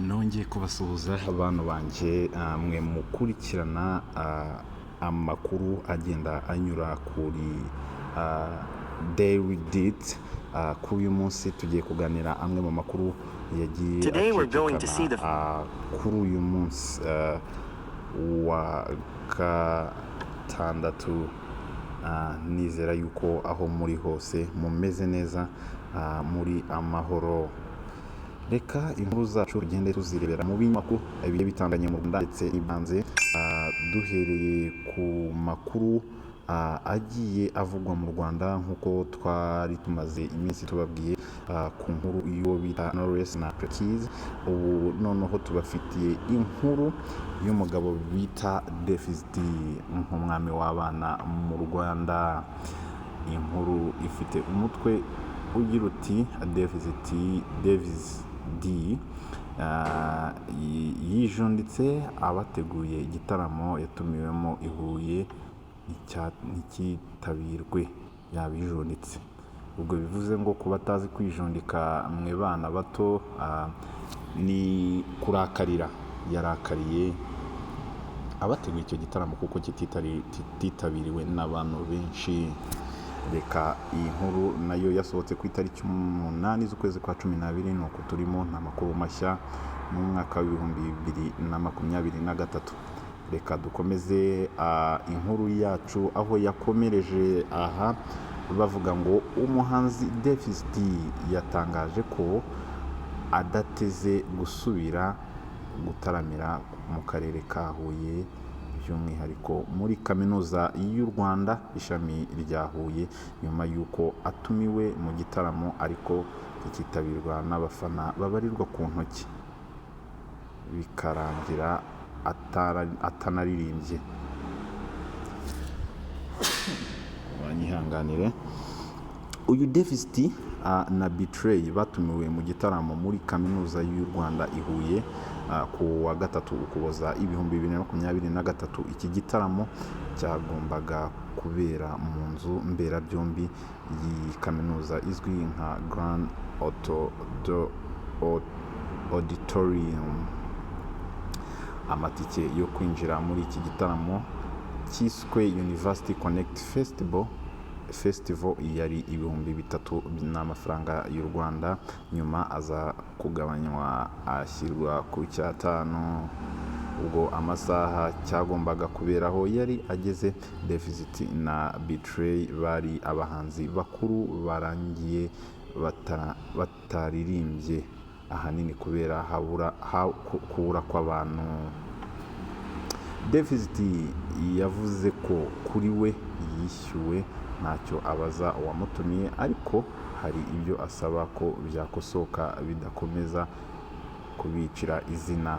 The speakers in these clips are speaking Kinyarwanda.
nongeye kubasuhuza abantu banjye mwe mukurikirana amakuru agenda anyura kuri Daily Date. Kuri uyu munsi tugiye kuganira amwe mu makuru yagiye acicikana kuri uyu munsi wa gatandatu. Nizera yuko aho muri hose mumeze neza, muri amahoro. Reka inkuru zacu tugende tuzirebera mu binyamakuru bigiye bitandukanye mu Rwanda ndetse n'ibanze, duhereye ku makuru agiye avugwa mu Rwanda nk'uko twari tumaze iminsi tubabwiye ku nkuru iyo bita Knowless na Prekiz. Ubu noneho tubafitiye inkuru y'umugabo bita Davis-D nk'umwami w'abana mu Rwanda. Inkuru ifite umutwe ugira uti Davis-D yijunditse abateguye igitaramo yatumiwemo i Huye ntikitabirwe, yabijunditse. Ubwo bivuze ngo kuba atazi kwijundika mwe bana bato ni kurakarira. Yarakariye abateguye icyo gitaramo kuko kititabiriwe n'abantu benshi. Reka iyi nkuru nayo yasohotse ku itariki 8 z'ukwezi kwa 12, nuko turimo nta makuru mashya mu mwaka w'2023. Reka dukomeze inkuru yacu aho yakomereje aha bavuga ngo umuhanzi Davis-D yatangaje ko adateze gusubira gutaramira mu karere ka Huye, by'umwihariko muri kaminuza y'u Rwanda ishami rya Huye, nyuma y'uko atumiwe mu gitaramo ariko kikitabirwa n'abafana babarirwa ku ntoki, bikarangira atanaririmbye. Banyihanganire. Uyu Davis-D na Threy batumiwe mu gitaramo muri kaminuza y'u Rwanda i Huye ku wa gatatu Ukuboza 2023. Iki gitaramo cyagombaga kubera mu nzu mberabyombi y'iyi kaminuza izwi nka Grand Auditorium. Amatike yo kwinjira muri iki gitaramo cyiswe University Connect Festival yari 3,000 n'amafaranga y'u Rwanda, nyuma aza kugabanywa ashyirwa ku 5,000. Ubwo amasaha cyagombaga kuberaho yari ageze. Davis-D na Threy bari abahanzi bakuru barangiye bataririmbye, ahanini kubera kubura kw'abantu. Davis-D yavuze ko kuri we yishyuwe ntacyo abaza uwamutumiye, ariko hari ibyo asaba ko byakosoka bidakomeza kubicira izina.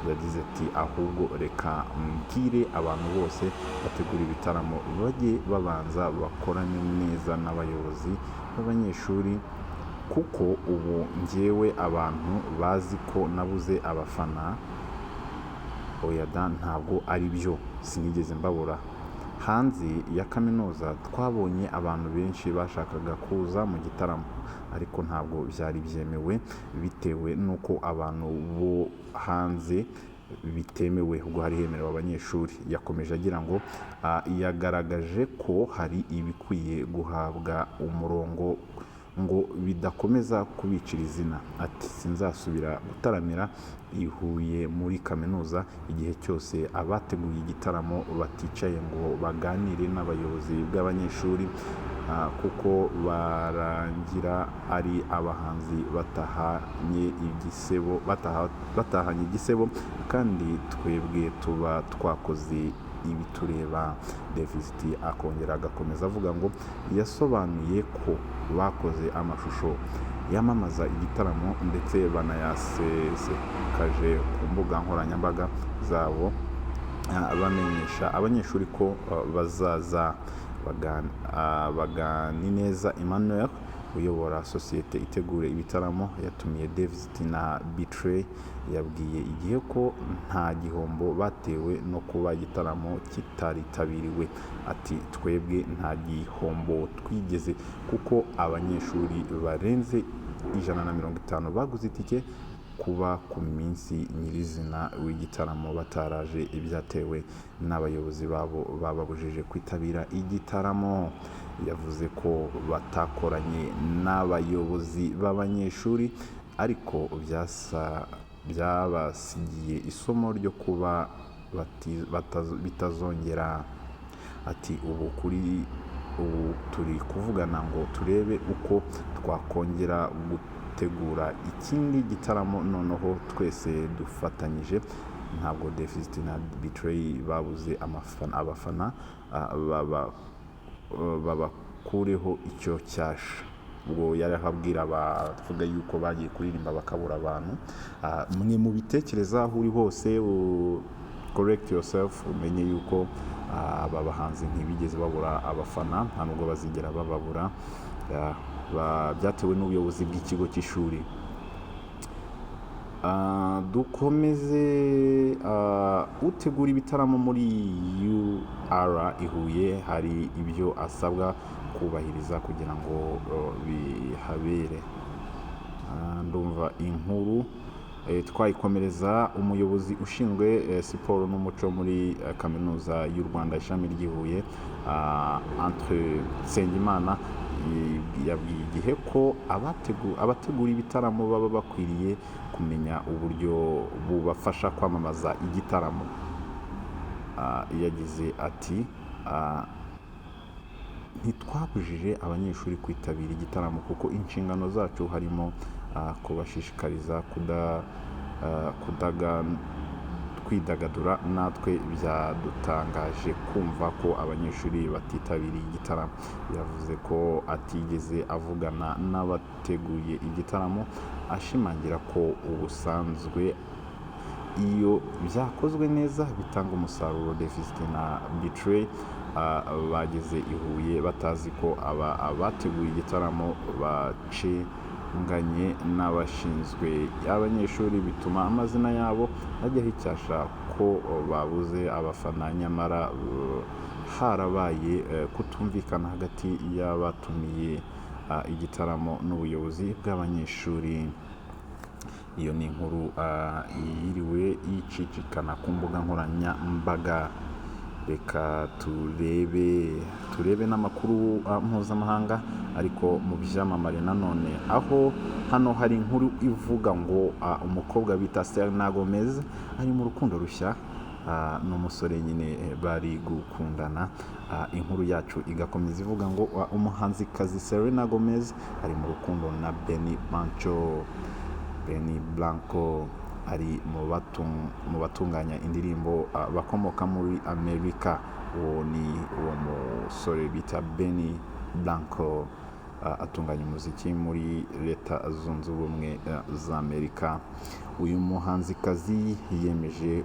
Yagize ati ahubwo reka mbwire abantu bose bategura ibitaramo bajye babanza bakorane neza n'abayobozi b'abanyeshuri, kuko ubu njyewe abantu bazi ko nabuze abafana. Oyada ntabwo ari byo, sinigeze mbabura. Hanze ya kaminuza twabonye abantu benshi bashakaga kuza mu gitaramo, ariko ntabwo byari byemewe bitewe n'uko abantu bo hanze bitemewe, ubwo hari hemerewe abanyeshuri. Yakomeje agira ngo yagaragaje ko hari ibikwiye guhabwa umurongo ngo bidakomeza kubicira izina. Ati sinzasubira gutaramira i Huye muri kaminuza igihe cyose abateguye igitaramo baticaye ngo baganire n'abayobozi bw'abanyeshuri, kuko barangira ari abahanzi batahanye igisebo kandi twebwe tuba twakoze ibitureba. Davis-D akongera agakomeza avuga ngo yasobanuye ko bakoze amashusho yamamaza igitaramo ndetse banayasesekaje ku mbuga nkoranyambaga zabo, bamenyesha abanyeshuri ko bazaza. Baganisha Emmanuel uyobora sosiyete itegura ibitaramo yatumiye Davis-D na Threy yabwiye igihe ko nta gihombo batewe no kuba igitaramo kitaritabiriwe. Ati twebwe nta gihombo twigeze, kuko abanyeshuri barenze 150 baguze itike kuba ku minsi nyirizina w'igitaramo bataraje ibyatewe n'abayobozi babo bababujije kwitabira igitaramo. Yavuze ko batakoranye n'abayobozi b'abanyeshuri ariko byabasigiye isomo ryo kuba bitazongera. Ati ubu turi kuvugana ngo turebe uko twakongera gutegura ikindi gitaramo noneho twese dufatanyije. Ntabwo Dufite na Threy babuze abafana babakureho icyo cyasha. Ubwo yari ababwira abavuga yuko bagiye kuririmba bakabura abantu. Mwe mu bitekereza aho uri hose, correct yourself, umenye yuko aba bahanzi ntibigeze babura abafana, nta nubwo bazigera bababura. Byatewe n'ubuyobozi bw'ikigo cy'ishuri. Dukomeze. Utegura ibitaramo muri UR i Huye hari ibyo asabwa kubahiriza kugira ngo bihabere. Ndumva inkuru twayikomereza. Umuyobozi ushinzwe siporo n'umuco muri kaminuza y'u Rwanda ishami ry'i Huye, Nsengimana, yabwiye Igihe ko abategura ibitaramo baba bakwiriye kumenya uburyo bubafasha kwamamaza igitaramo. Yagize ati ntitwabujije abanyeshuri kwitabira igitaramo kuko inshingano zacu harimo kubashishikariza kwidagadura. Natwe byadutangaje kumva ko abanyeshuri batitabiriye igitaramo. Yavuze ko atigeze avugana n'abateguye igitaramo, ashimangira ko ubusanzwe iyo byakozwe neza bitanga umusaruro. Dufite na Threy bageze i Huye batazi ko abateguye igitaramo bacenganye n'abashinzwe abanyeshuri, bituma amazina yabo ajyaho Icyasha ko babuze abafana. Nyamara harabaye kutumvikana hagati y'abatumiye igitaramo n'ubuyobozi bw'abanyeshuri. Iyo ni inkuru yiriwe yicicikana ku mbuga nkoranyambaga. Reka turebe n'amakuru mpuzamahanga ariko mu byamamare nanone, aho hano hari inkuru ivuga ngo umukobwa bita Selena Gomez ari mu rukundo rushya n'umusore nyine bari gukundana. Inkuru yacu igakomeza ivuga ngo umuhanzikazi Selena Gomez ari mu rukundo na Benny Blanco ari mu batunganya indirimbo bakomoka muri Amerika. Uwo ni uwo musore bita Benny Blanco, atunganya umuziki muri Leta Zunze Ubumwe za Amerika. Uyu muhanzikazi yemeje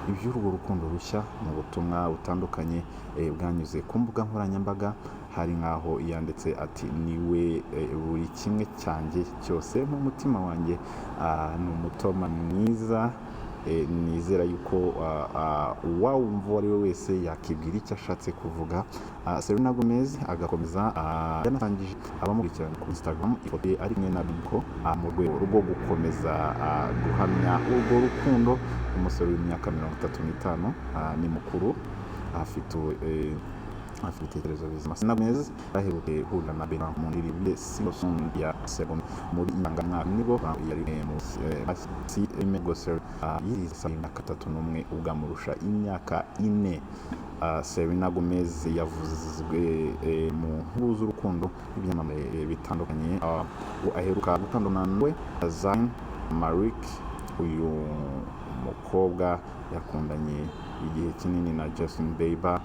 iby'urwo rukundo rushya mu butumwa butandukanye bwanyuze ku mbuga nkoranyambaga. Hari nk'aho yanditse ati niwe buri kimwe cyanjye cyose mu mutima wanjye, ni umutoma mwiza. Nizera yuko uwawumva uwo ari we wese yakibwira icyo ashatse kuvuga. Selena Gomez agakomeza yanatangije abamukurikirana ku Instagram ifoto ye ari kumwe na Biko mu rwego rwo gukomeza guhamya urwo rukundo. Umusore w'imyaka 35 ni mukuru, afite ibitekerezo bizima. Selena Gomez aheruka guhura na Benny mu ndirimbo Song ya Segom muri Nyangamwaka, nibo yari mu Gosel yiriza 31 ubwamurusha imyaka 4. Selena Gomez yavuzwe mu nkuru z'urukundo n'ibyamamare bitandukanye. Aheruka gutandukana nawe Zayn Malik. Uyu mukobwa yakundanye igihe kinini na Justin Bieber,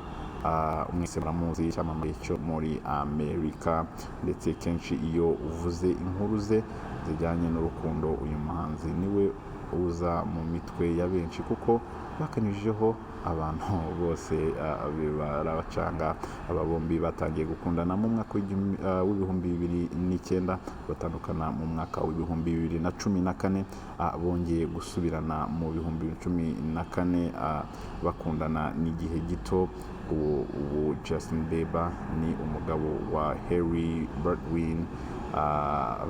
umwese muramuzi, icyamamare cyo muri Amerika, ndetse kenshi iyo uvuze inkuru ze zijyanye n'urukundo uyu muhanzi niwe uza mu mitwe ya benshi kuko bakanyujijeho abantu bose barabacanga. Aba bombi batangiye gukundana mu mwaka w'ibihumbi 2009, batandukana mu mwaka w'ibihumbi 2014, bongeye gusubirana mu bihumbi 2014 bakundana n'igihe gito. Ubu Justin Bieber ni umugabo wa Harry Baldwin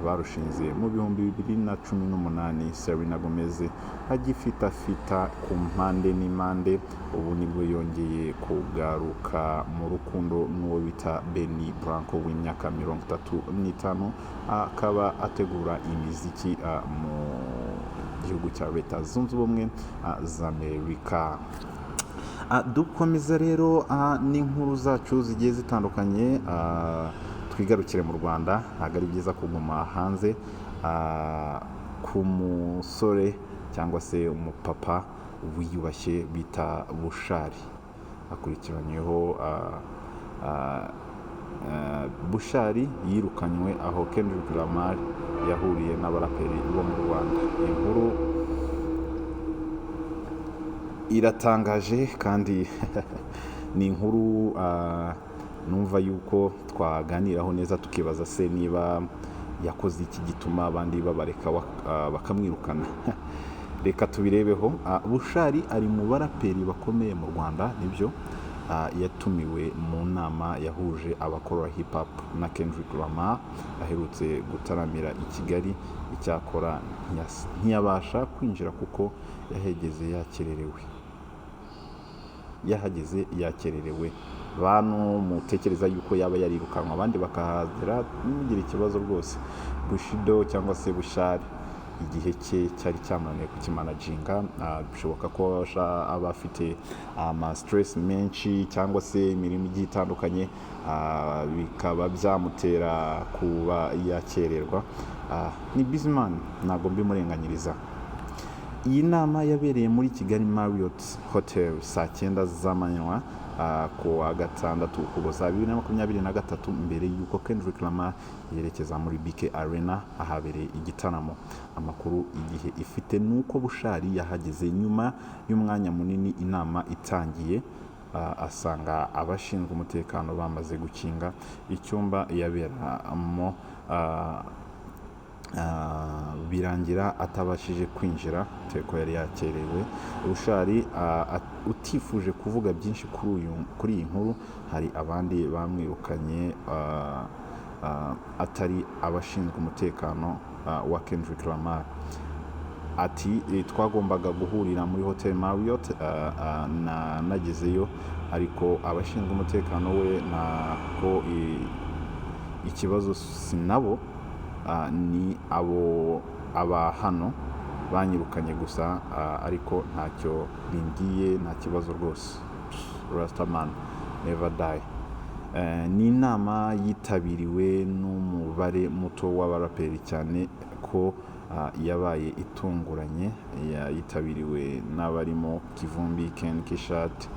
barushinze mu 2018. Selena Gomez agifitafita ku mpande n'impande, ubu nibwo yongeye kugaruka mu rukundo n'uwo bita Benny Blanco w'imyaka 35, akaba ategura imiziki mu gihugu cya Leta Zunze Ubumwe za Amerika. Dukomeza rero n'inkuru zacu zigiye zitandukanye. Twigarukire mu Rwanda. Ntabwo ari byiza kuguma hanze. Ku musore cyangwa se umupapa wiyubashye bita Bushari, akurikiranyweho Bushari yirukanywe aho Kendrick Lamar yahuriye n'abaraperi bo mu Rwanda. Inkuru iratangaje kandi ni inkuru numva yuko twaganiraho neza tukibaza se niba yakoze iki gituma abandi babareka bakamwirukana. Reka tubirebeho. Bushari ari mu baraperi bakomeye mu Rwanda, nibyo. Yatumiwe mu nama yahuje abakora hip hop na Kendrick Lamar, aherutse gutaramira i Kigali. Icyakora ntiyabasha kwinjira kuko yahageze yakererewe. Bantu mutekereza yuko yaba yarirukanwa abandi bakahagera, nimugire ikibazo rwose. Bushido cyangwa se Bushari igihe cye cyari cyamananiye kukimanaginga. Bishoboka ko aba afite stress menshi cyangwa se imirimo igiye itandukanye, bikaba byamutera kuba yakererwa. Ni businessman, ntabwo mbimurenganyiriza. Iyi nama yabereye muri Kigali Marriott Hotel saa 9 z'amanywa ku wa gatandatu Ukuboza 2023, mbere y'uko Kendrick Lamar yerekeza muri BK Arena ahabereye igitaramo. Amakuru igihe ifite nuko Bushari yahageze nyuma y'umwanya munini inama itangiye, asanga abashinzwe umutekano bamaze gukinga icyumba yaberamo, birangira atabashije kwinjira ko yari yakerewe. Bushari utifuje kuvuga byinshi kuri iyi nkuru. Hari abandi bamwirukanye atari abashinzwe umutekano wa Kendrick Lamar. Ati twagombaga guhurira muri Hotel Marriott, nagezeyo ariko abashinzwe umutekano we ntabwo ikibazo sinabo, ni aba hano banyirukanye gusa, ariko ntacyo bimbwiye, nta kibazo rwose. Rastaman never die. Ni inama yitabiriwe n'umubare muto w'abaraperi cyane ko yabaye itunguranye. Yitabiriwe n'abarimo Kivumbi, Ken Kishat,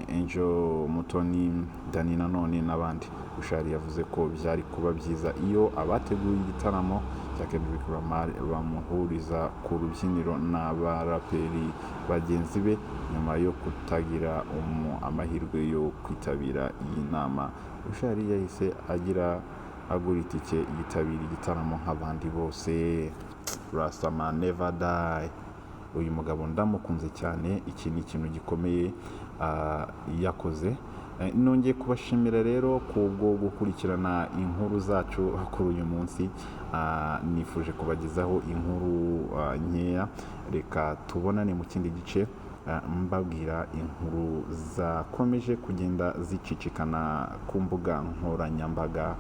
Angel Mutoni, Dani Nanone n'abandi. Bushari yavuze ko byari kuba byiza iyo abateguye igitaramo cya Kendrick Lamar bamuhuriza ku rubyiniro n'abaraperi bagenzi be nyuma yo kutagira amahirwe yo kwitabira iyi nama. Bushari yahise agura itike yitabira igitaramo nk'abandi bose. Rastaman never die. Uyu mugabo ndamukunze cyane. Iki ni ikintu gikomeye yakoze. Nongeye kubashimira rero kubwo gukurikirana inkuru zacu kuri uyu munsi. Nifuje kubagezaho inkuru nkeya. Reka tubonane mu kindi gice mbabwira inkuru zakomeje kugenda zicicikana ku mbuga nkoranyambaga.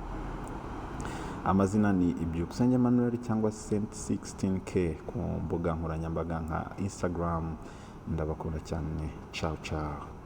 Amazina ni Ibyukusenge Emmanuel cyangwa Saint 16K ku mbuga nkoranyambaga nka Instagram. Ndabakunda cyane. Ciao ciao.